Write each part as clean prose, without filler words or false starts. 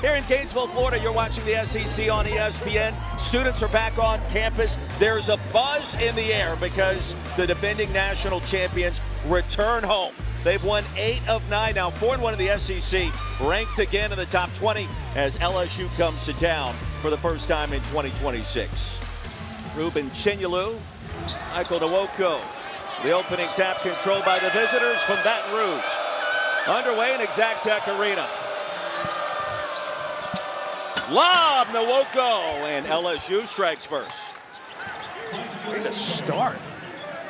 Here in Gainesville, Florida, you're watching the SEC on ESPN. Students are back on campus. There's a buzz in the air because the defending national champions return home. They've won 8 of 9 now, 4-1 in the SEC, ranked again in the top 20 as LSU comes to town for the first time in 2026. Ruben Chinyelu, Michael Nwoko. The opening tap controlled by the visitors from Baton Rouge. Underway in Exactech Arena. Lob, Nwoko, and LSU strikes first. Way to start.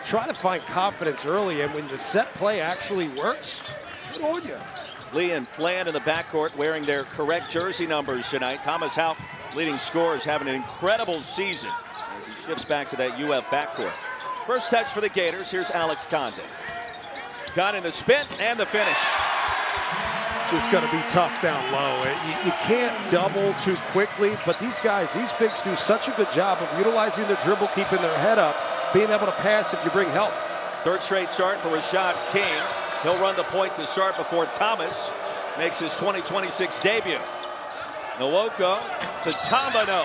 Try to find confidence early, and when the set play actually works, good on you. Lee and Fland in the backcourt wearing their correct jersey numbers tonight. Thomas Houck, leading scorers, having an incredible season as he shifts back to that UF backcourt. First touch for the Gators. Here's Alex Condon. Condon the spin and the finish. Just going to be tough down low. You can't double too quickly, but these guys, these bigs do such a good job of utilizing the dribble, keeping their head up, being able to pass if you bring help. Third straight start for Rashad King. He'll run the point to start before Thomas makes his 2026 debut. Nwoko to Tombano,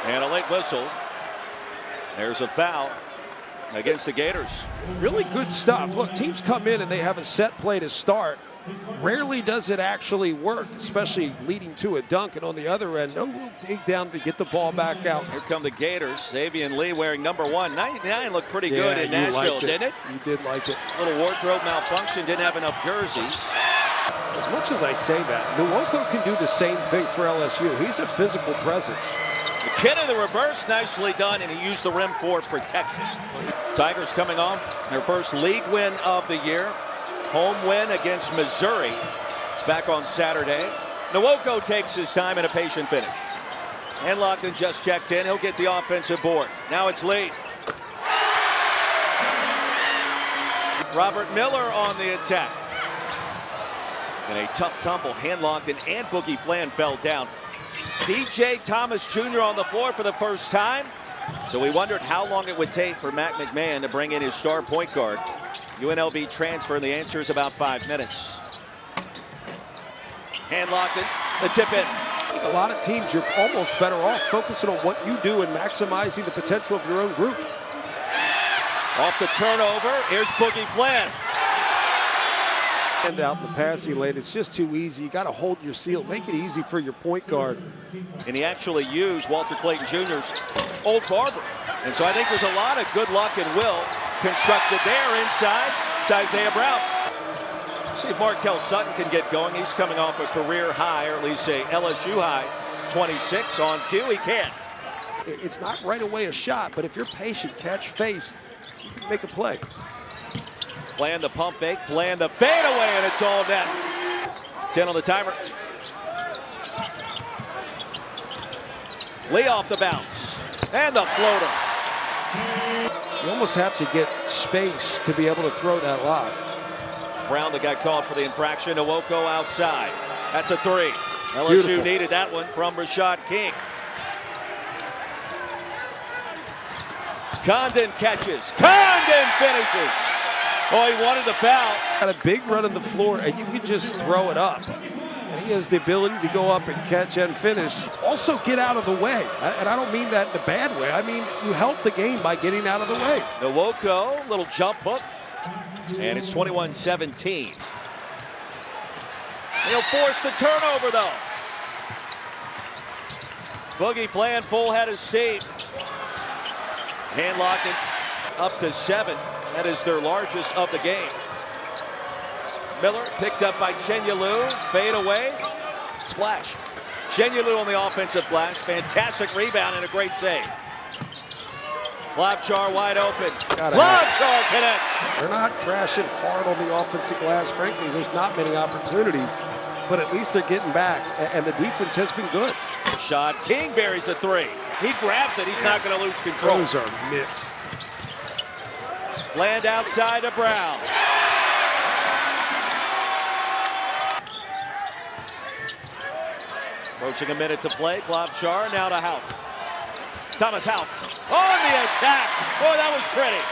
and a late whistle. There's a foul against the Gators. Really good stuff. Look, teams come in and they have a set play to start. Rarely does it actually work, especially leading to a dunk. And on the other end, no real dig down to get the ball back out. Here come the Gators. Xavier Lee wearing number 1. 99 looked pretty good in Nashville, didn't it? You did like it. A little wardrobe malfunction, didn't have enough jerseys. As much as I say that, Nwoko can do the same thing for LSU. He's a physical presence. The kid in the reverse, nicely done, and he used the rim for protection. Tigers coming off their first league win of the year. Home win against Missouri. It's back on Saturday. Nwoko takes his time and a patient finish. And Lockton just checked in. He'll get the offensive board. Now it's Lee. Robert Miller on the attack. And a tough tumble. Hand-Lockton and Boogie Fland fell down. DJ Thomas Jr. on the floor for the first time. So we wondered how long it would take for Matt McMahon to bring in his star point guard. UNLV transfer, and the answer is about 5 minutes. Hand-Lockton, the tip in. I think a lot of teams, you're almost better off focusing on what you do and maximizing the potential of your own group. Off the turnover, here's Boogie Fland. And out in the passing lane, it's just too easy. You got to hold your seal, make it easy for your point guard. And he actually used Walter Clayton Jr.'s old barber. And so I think there's a lot of good luck and will constructed there inside. It's Isaiah Brown. See if Markel Sutton can get going. He's coming off a career high, or at least a LSU high, 26 on cue. He can. It's not right away a shot, but if you're patient, catch face, you can make a play. Fland the pump fake, Fland the fade away, and it's all net. 10 on the timer. Lee off the bounce, and the floater. You almost have to get space to be able to throw that lob. Brown, the guy called for the infraction. Nwoko outside. That's a 3. LSU Beautiful. Needed that one from Rashad King. Condon catches. Condon finishes. Oh, he wanted the foul. Got a big run on the floor, and you can just throw it up. And he has the ability to go up and catch and finish. Also get out of the way. And I don't mean that in a bad way. I mean, you help the game by getting out of the way. Nwoko, little jump hook. And it's 21-17. He'll force the turnover, though. Boogie Fland, full head of steam. Hand-Lockton up to 7. That is their largest of the game. Miller picked up by Chinyelu. Fade away. Splash. Chinyelu on the offensive glass. Fantastic rebound and a great save. Globchar wide open. Globchar connects. They're not crashing hard on the offensive glass. Frankly, there's not many opportunities, but at least they're getting back, and the defense has been good. Shot. King buries a 3. He grabs it. He's not going to lose control. Those are mitts. Land outside to Brown. Approaching a minute to play. Globchar now to Houck. Thomas Houck on the attack. Boy, that was pretty.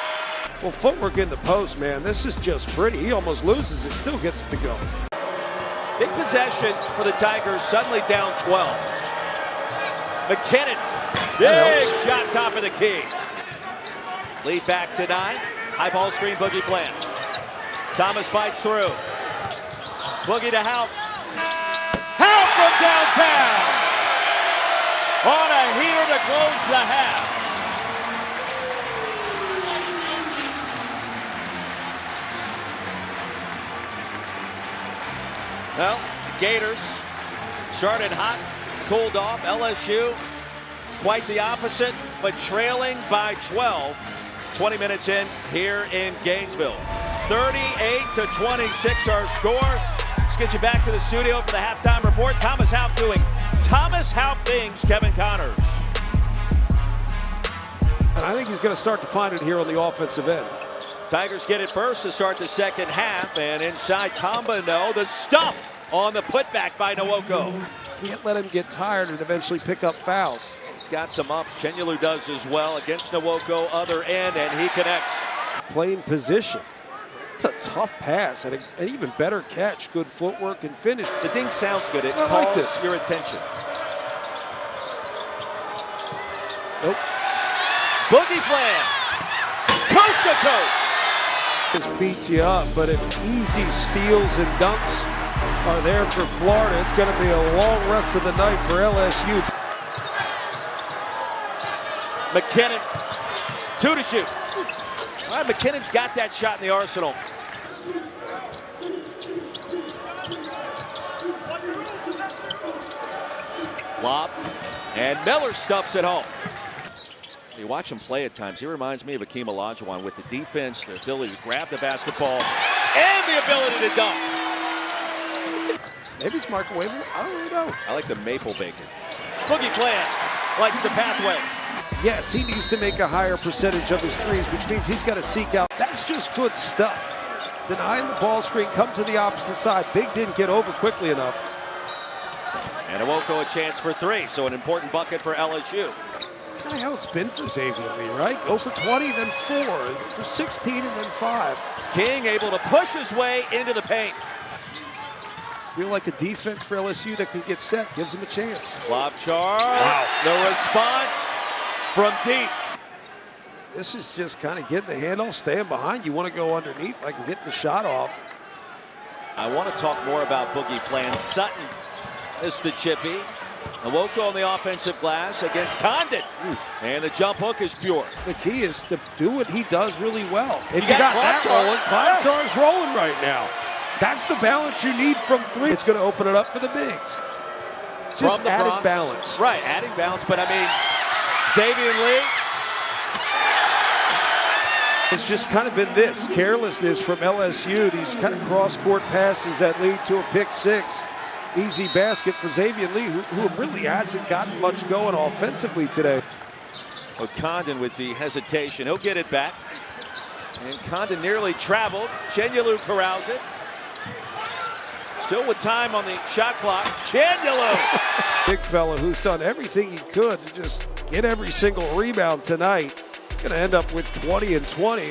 Well, footwork in the post, man. This is just pretty. He almost loses it, still gets it to go. Big possession for the Tigers, suddenly down 12. McKinnon, big shot top of the key. Lead back to 9. High ball screen, Boogie Bland. Thomas fights through. Boogie to Houp. Houp from downtown! On a heater to close the half. Well, Gators started hot, cooled off. LSU, quite the opposite, but trailing by 12. 20 minutes in here in Gainesville. 38-26 our score. Let's get you back to the studio for the halftime report. Thomas Houp doing Thomas Houp things, Kevin Connors. And I think he's going to start to find it here on the offensive end. Tigers get it first to start the second half, and inside Tombano, the stuff on the putback by Nwoko. Can't let him get tired and eventually pick up fouls. He's got some ups. Chenyelu does as well against Nwoko, other end, and he connects. Playing position. It's a tough pass and an even better catch. Good footwork and finish. The ding sounds good. It calls like your attention. Nope. Boogie Bland, coast to coast. Just beats you up, but if easy steals and dunks are there for Florida, it's going to be a long rest of the night for LSU. McKinnon, 2 to shoot. All right, McKinnon's got that shot in the arsenal. Lob, and Miller stuffs it home. You watch him play at times, he reminds me of Akeem Olajuwon with the defense, the ability to grab the basketball, and the ability to dunk. Maybe it's microwavable. I don't really know. I like the maple bacon. Boogie Bland likes the pathway. Yes, he needs to make a higher percentage of his threes, which means he's got to seek out. That's just good stuff. Denying the ball screen, come to the opposite side. Big didn't get over quickly enough. And Nwoko a chance for 3, so an important bucket for LSU. That's kind of how it's been for Xavier Lee, right? Go for 20, then 4, for 16, and then 5. King able to push his way into the paint. Feel like a defense for LSU that can get set, gives him a chance. Lob charge. Wow. The response from deep. This is just kind of getting the handoff, staying behind. You want to go underneath, like getting the shot off. I want to talk more about Boogie Bland. Sutton is the chippy. Nwoko on the offensive glass against Condon. And the jump hook is pure. The key is to do what he does really well. If you got that rolling, Klobuchar's rolling right now. That's the balance you need from 3. It's going to open it up for the bigs. Just added balance. Right, adding balance, but I mean, Xavier Lee. It's just kind of been this carelessness from LSU. These kind of cross-court passes that lead to a pick 6. Easy basket for Xavier Lee, who really hasn't gotten much going offensively today. Well, Condon with the hesitation. He'll get it back. And Condon nearly traveled. Chenyelu corrals it. Still with time on the shot clock. Chenyelu! Big fella who's done everything he could to just get every single rebound tonight. Going to end up with 20 and 20.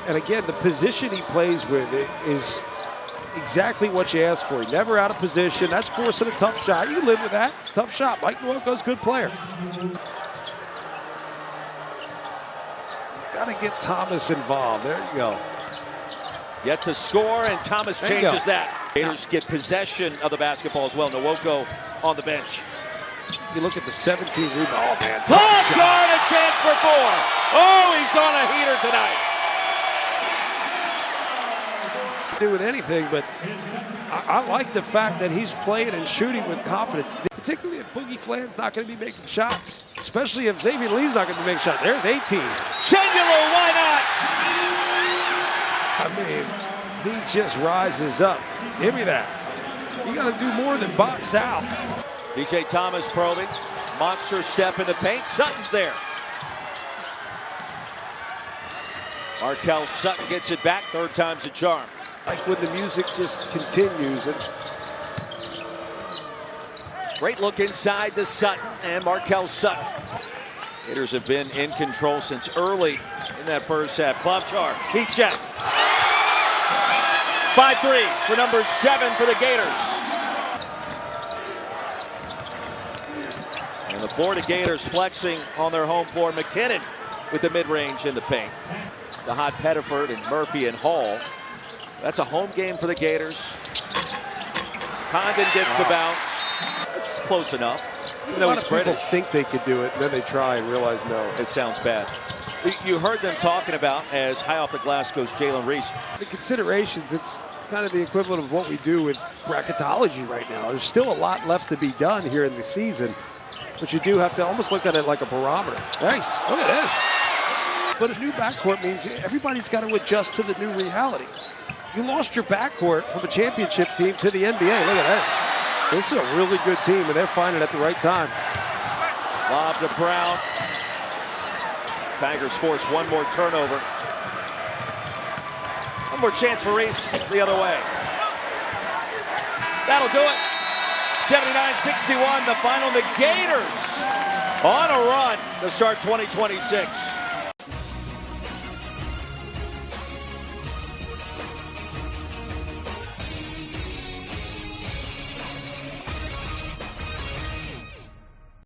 And again, the position he plays with is exactly what you asked for. Never out of position. That's forcing a tough shot. You live with that. It's a tough shot. Mike Nwoko's a good player. Got to get Thomas involved. There you go. Yet to score, and Thomas changes that. Gators get possession of the basketball as well. Nwoko on the bench. You look at the 17 rebound. Oh, man. Klobuchar, a chance for 4. Oh, he's on a heater tonight. Do with anything, but I like the fact that he's playing and shooting with confidence. Particularly if Boogie Bland's not going to be making shots, especially if Xavier Lee's not going to be making shots. There's 18. Chenyelu, why not? I mean, he just rises up. Give me that. You got to do more than box out. DJ Thomas probing. Monster step in the paint. Sutton's there. Markel Sutton gets it back. 3rd time's a charm. Like when the music just continues. Great look inside to Sutton and Markel Sutton. Gators have been in control since early in that first half. Klobuchar, heat check. 5 threes for number 7 for the Gators. And the Florida Gators flexing on their home floor. McKinnon with the mid-range in the paint. The hot Pettiford and Murphy and Hall. That's a home game for the Gators. Condon gets the bounce. It's close enough. Even though he's British. People think they could do it, and then they try and realize no. It sounds bad. You heard them talking about, as high off the glass goes Jalen Reese. The considerations, it's kind of the equivalent of what we do with bracketology right now. There's still a lot left to be done here in the season, but you do have to almost look at it like a barometer. Nice, look at this. But a new backcourt means everybody's got to adjust to the new reality. You lost your backcourt from a championship team to the NBA. Look at this. This is a really good team, and they're finding it at the right time. Lob to Brown. Tigers force one more turnover. One more chance for Reese the other way. That'll do it. 79-61, the final. The Gators on a run to start 2026.